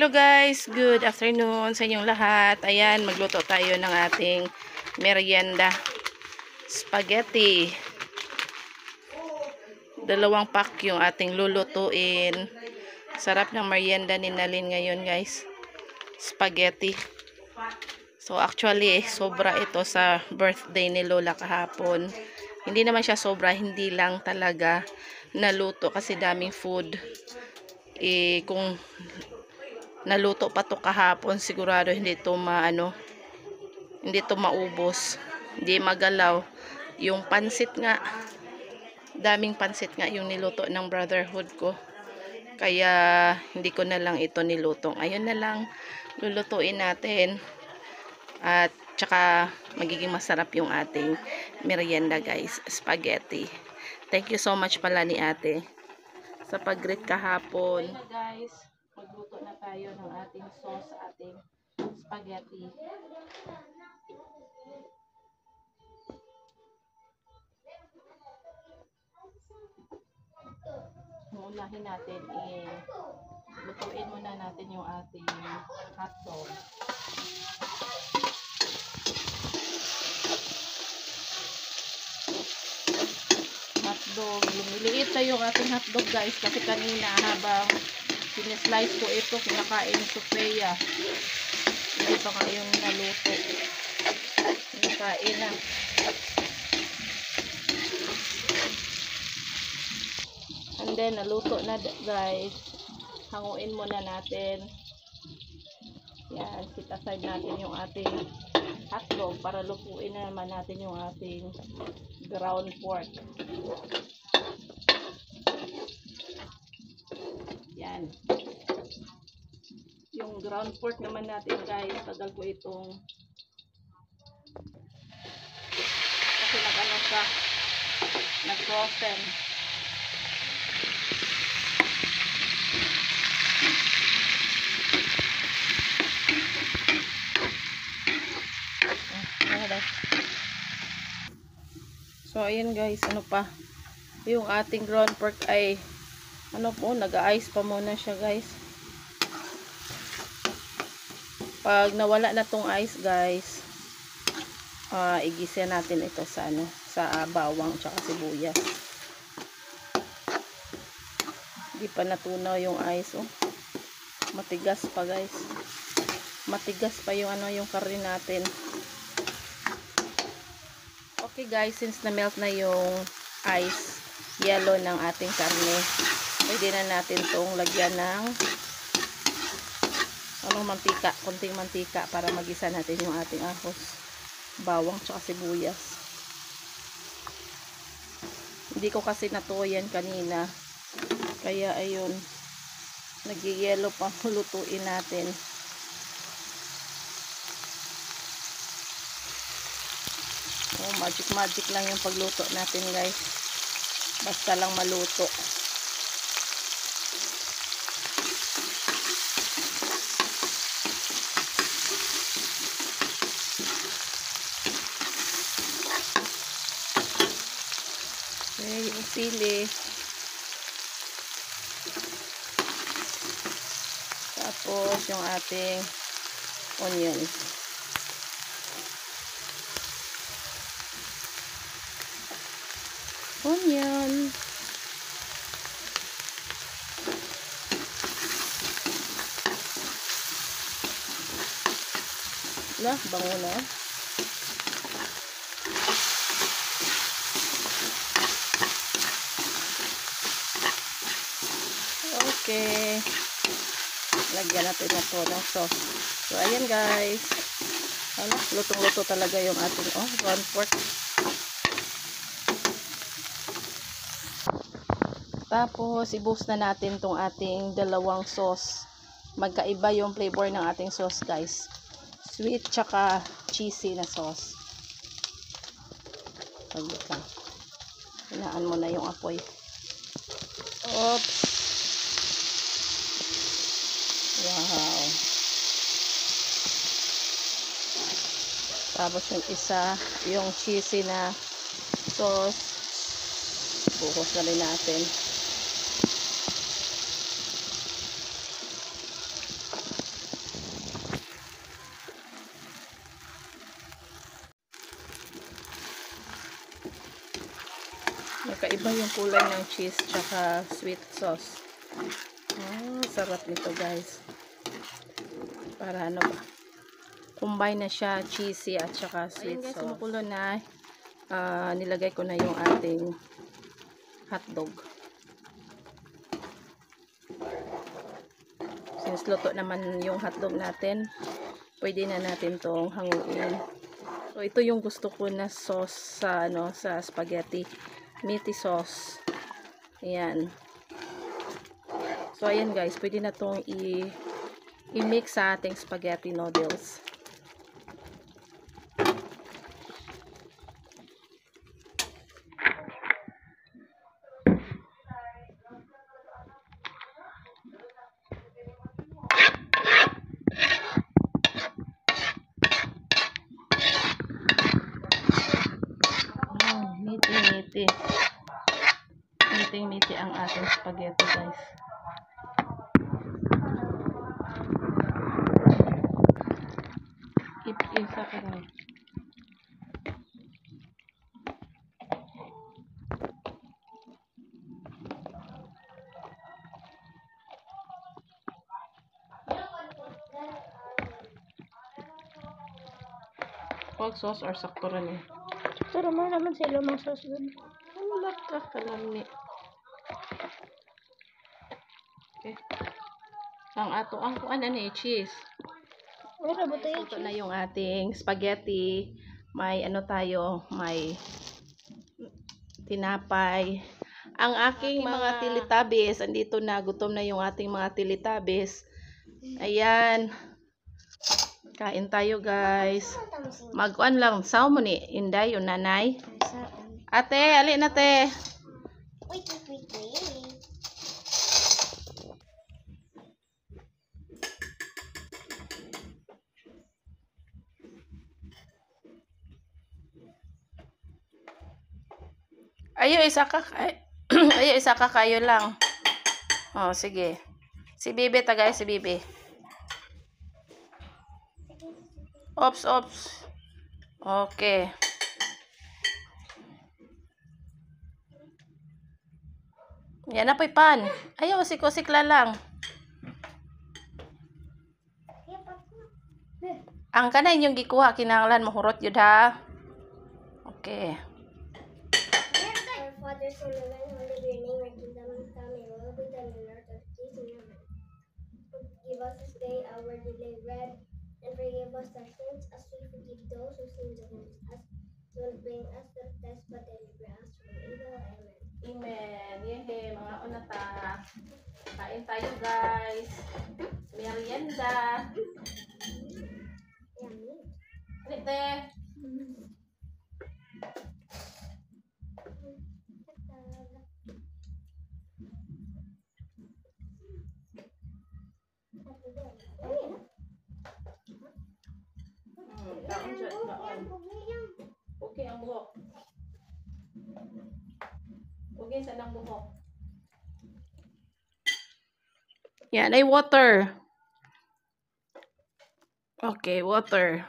Hello guys, good afternoon sa inyong lahat. Ayan, magluto tayo ng ating merienda. Spaghetti. 2 pack yung ating lulutuin. Sarap ng merienda ni Nalin ngayon guys. Spaghetti. So actually, sobra ito sa birthday ni Lola kahapon. Hindi naman siya sobra, hindi lang talaga naluto kasi daming food. Kung naluto pa to kahapon, sigurado hindi to hindi to maubos, hindi magalaw. Yung pansit nga, daming pansit nga yung niluto ng brotherhood ko, kaya hindi ko na lang ito nilutong. Ayun na lang lulutuin natin, at tsaka magiging masarap yung ating merienda guys, spaghetti. Thank you so much pala ni ate sa pag-greet kahapon. Ayun na guys, magluto na tayo ng ating sauce sa ating spaghetti. Unahin natin, lutuin muna natin yung ating hotdog. Hotdog, lumiliit na yung ating hotdog guys, kasi kanina habang sineslice ko ito, kinakain ni Sofia. Hindi pa nga yung naluto. Kinakain na. And then, naluto na guys. Hanguin muna natin. Yan, sit aside natin yung ating hotdog para lutuin na naman natin yung ating ground pork. Yan. Yung ground pork naman natin guys, tagal ko itong kasi nag-ano siya, nag-frozen. So ayan guys, ano pa, yung ating ground pork ay nag-ice pa muna siya guys. Pag nawala na tong ice guys, igisa natin ito sa sa bawang tsaka sibuyas. Hindi pa natunaw yung ice, matigas pa guys, matigas pa yung yung curry natin. Okay guys, since na-melt na yung ice yellow ng ating karne, pwede na natin itong lagyan ng mantika, konting mantika para magisa natin yung ating ahos, bawang tsaka sibuyas. Hindi ko kasi natuyan kanina, kaya ayun, nag-yellow pa, lutuin natin. Magic lang yung pagluto natin guys, basta lang maluto. Okay, yung sili, tapos yung ating onion. Bango na. Okay, lagyan natin na to ng sauce. So ayan guys, lutong-luto talaga yung ating ground pork. Tapos i-boost na natin tong ating dalawang sauce. Magkaiba yung flavor ng ating sauce guys, sweet tsaka cheesy na sauce. Paglit lang, hinaan mo na yung apoy. Oops. Wow. Tapos yung isa, yung cheesy na sauce, buhos na rin natin. Kakaiba yung kulay ng cheese tsaka sweet sauce. Sarap nito guys. Para ano ba? Combine na siya, cheesy at saka sweet sauce. Kumukulo na. Nilagay ko na yung ating hotdog. Since luto naman yung hotdog natin, pwede na natin tong hanguin. So ito yung gusto ko na sauce sa sa spaghetti, meaty sauce. Ayan. So ayan guys, pwede na tong i-mix sa ating spaghetti noodles. Meaty ang ating spaghetti guys. Isa ka na. Pork sauce or sakto rin eh. Pero naman sila mga sauce dun. Wala ka kalami. Okay. Ang ato ang kuan ani cheese. Wala ba tayo? Ito na yung ating spaghetti. May ano tayo, may tinapay. Ang aking mga Teletubbies, andito na, gutom na yung ating mga Teletubbies. Ayan. Kain tayo guys. Mag-on lang. Sao mo ni? Inday, yung nanay. Ate, ali na te. Wait. Ayo, isa ka. Ayo, isa ka kayo lang. Oh, sige. Si Bibi, tagay si Bibi. Ops. Okay. Yan na po'y pan. Ayaw, siko-sikla lang. Ang kanay yung gikuha, kinahanglan mahurot yun ha. Okay. Our Father, Son, and Holy be your name, your kingdom come, your will be done on earth as it is in heaven. Give us this day our daily bread, and forgive us our sins as we forgive those who sin against us. Don't bring us to test, but deliver us from evil. Amen. Amen. Yehe, mga unata. Kain tayo guys. Merienda. Yummy. Ate. Okay ang buhok. Okay sa nang buhok. Yan ay water. Okay, water.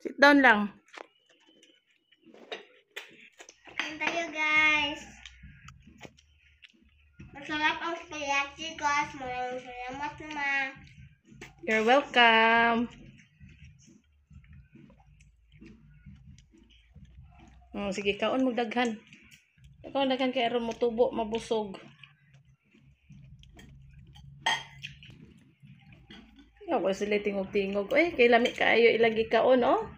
Sit down lang. Kain tayo guys. Masarap ang spaghetti guys. Maraming salamat naman. You're welcome. Sige, kaon mo daghan. Kaon daghan kay aron mo tubo, mabusog. Ako sila tingog-tingog. Kay lami kaayo ilagi kaon, oh.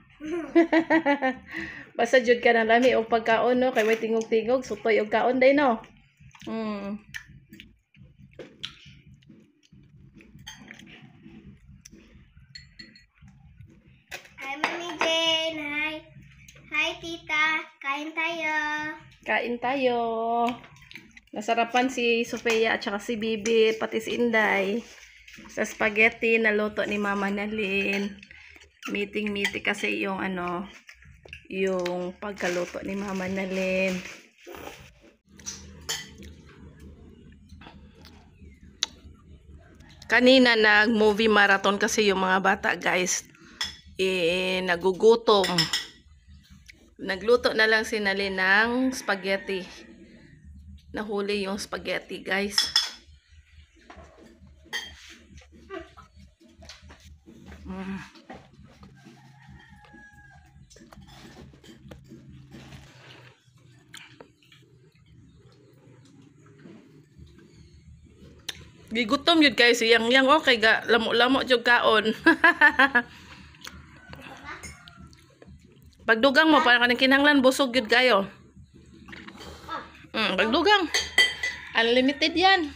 Basta jud ka ng lami o pagkaon, no? Kay way tingog-tingog, sutoy og kaon day, no? Hi, Mami Jane. Hi, Tita. Kain tayo. Kain tayo. Nasarapan si Sofia at saka si Bibi, pati si Inday. Sa spaghetti na luto ni Mama Nalin. Meeting kasi yung yung pagkaluto ni Mama Nalin. Kanina nag-movie marathon kasi yung mga bata, guys. Nagugutom. Nagluto na lang si Nalin ng spaghetti. Nahuli yung spaghetti, guys. Gigutom yun, guys. Yang okay ga. Lamo-lamo jud kaon. Pagdugang mo, parang kanang kinahanglan busog yun kayo. Pagdugang. Unlimited yan.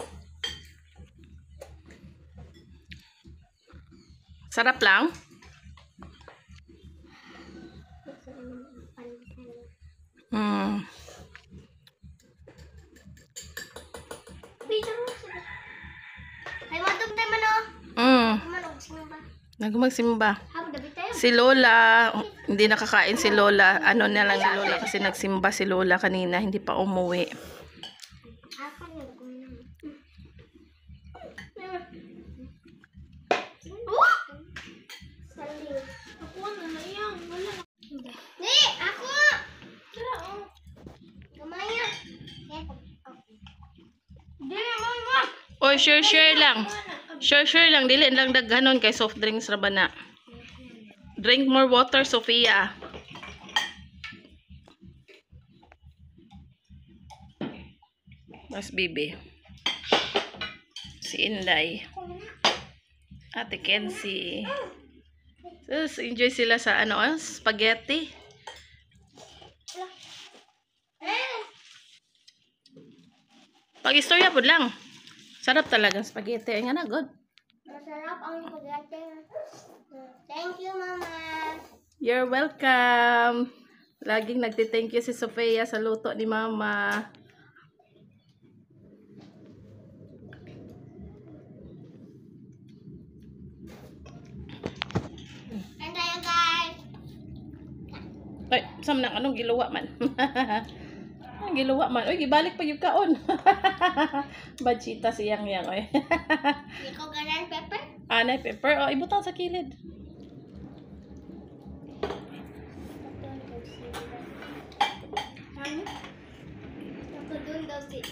Sarap lang. Ay, matong tayo man o. Manog, sino ba? Nagmagsimba. Hapon, dabi tayo. Si Lola, hindi nakakain si Lola. Ano na lang si Lola kasi nagsimba si Lola kanina, hindi pa umuwi. Hapon yun, kung ano. Saling. Ako na na yan. Wala. Di! Ako! Tara, oh. Kamaya. Di, mama! Oy, share lang. Share lang. Dili lang daghanon kay soft drinks ra ba na. Drink more water, Sofia. Mas bibi. Si Inday. Ate Kenzie. So, enjoy sila sa spaghetti. Pag-istorya po lang. Sarap talagang spaghetti. Ay nga na, good. Masarap ang spaghetti. Thank you, Mama. You're welcome. Laging nagti-thank you si Sofia sa luto ni Mama. And tayo, guys. Ay, sam nang anong giluwa man. Anong giluwa man. Uy, gibalik pa yung kaon. Bachita siyang oy. Hindi ko ganan pepper. Anay pepper. O, ibutang sa kilid. Ako doon daw si